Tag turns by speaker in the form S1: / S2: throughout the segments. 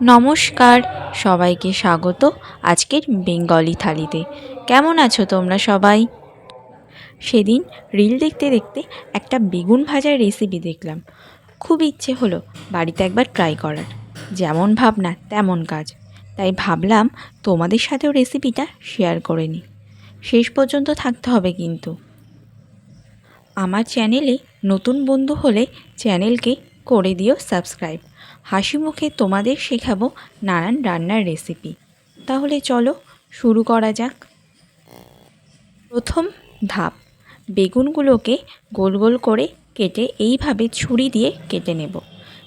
S1: নমস্কার, সবাইকে স্বাগত আজকের বেঙ্গলি থালিতে। কেমন আছো তোমরা সবাই? সেদিন রিল দেখতে দেখতে একটা বেগুন ভাজার রেসিপি দেখলাম। খুব ইচ্ছে হলো বাড়িতে একবার ট্রাই করার। যেমন ভাবনা তেমন কাজ, তাই ভাবলাম তোমাদের সাথেও রেসিপিটা শেয়ার করে নিই। শেষ পর্যন্ত থাকতে হবে কিন্তু। আমার চ্যানেলে নতুন বন্ধু হলে চ্যানেলকে করে দিও সাবস্ক্রাইব। হাসি মুখে তোমাদের শেখাবো নানান রান্নার রেসিপি। তাহলে চলো শুরু করা যাক। প্রথম ধাপ, বেগুনগুলোকে গোল গোল করে কেটে এইভাবে ছুরি দিয়ে কেটে নেব।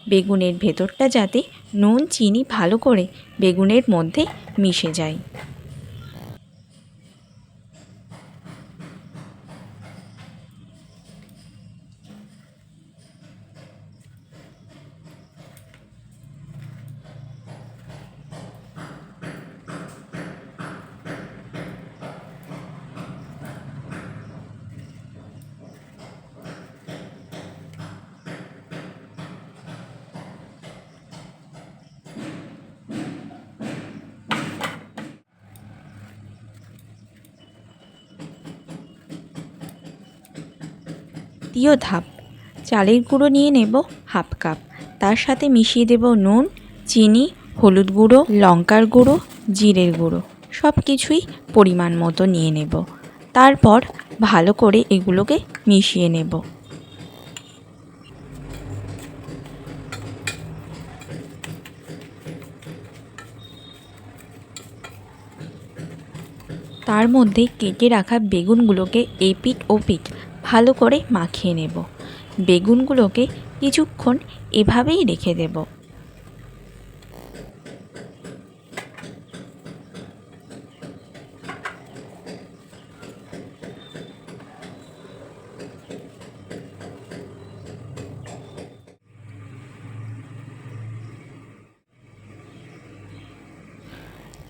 S1: বেগুনের ভেতরটা যাতে নুন চিনি ভালো করে বেগুনের মধ্যে মিশে যায়। দ্বিতীয় ধাপ, চালের গুঁড়ো নিয়ে নেব হাফ কাপ। তার সাথে মিশিয়ে দেব নুন, চিনি, হলুদ গুঁড়ো, লঙ্কার গুঁড়ো, জিরের গুঁড়ো, সব কিছুই পরিমাণ মতো নিয়ে নেব। তারপর ভালো করে এগুলোকে মিশিয়ে নেব। তার মধ্যে কেটে রাখা বেগুনগুলোকে এপিঠ ওপিঠ ভালো করে মাখিয়ে নেব। বেগুনগুলোকে কিছুক্ষণ এভাবেই রেখে দেব।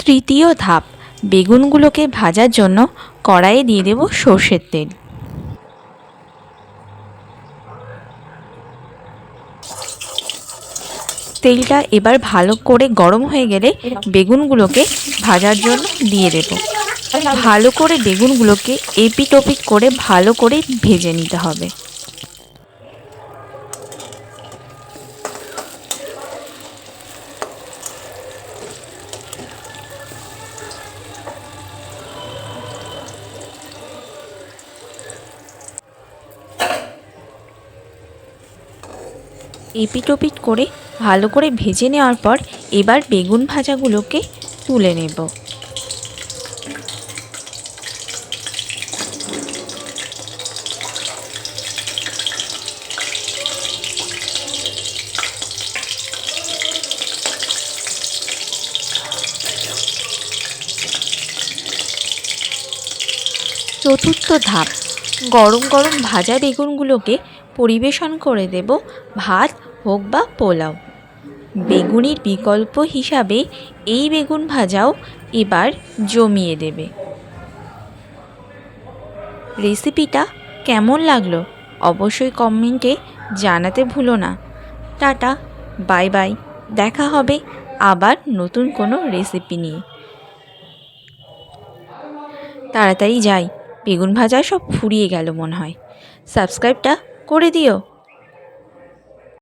S1: তৃতীয় ধাপ, বেগুনগুলোকে ভাজার জন্য কড়াইয়ে দিয়ে দেব সর্ষের তেল। তেলটা এবার ভালো করে গরম হয়ে গেলে বেগুনগুলোকে ভাজার জন্য দিয়ে দেব। ভালো করে বেগুনগুলোকে এপিট ওপিট করে ভালো করে ভেজে নিতে হবে। এপিট ওপিট করে ভালো করে ভেজে নেওয়ার পর এবার বেগুন ভাজাগুলোকে তুলে নেব। চতুর্থ ধাপ, গরম গরম ভাজা বেগুনগুলোকে পরিবেশন করে দেব ভাত হোক বা পোলাও। বেগুনির বিকল্প হিসাবে এই বেগুন ভাজাও এবার জমিয়ে দেবে। রেসিপিটা কেমন লাগলো অবশ্যই কমেন্টে জানাতে ভুলো না। টাটা, বাই বাই, দেখা হবে আবার নতুন কোনো রেসিপি নিয়ে। তাড়াতাড়ি যাই, বেগুন ভাজা সব ফুরিয়ে গেল মনে হয়। সাবস্ক্রাইবটা করে দিও।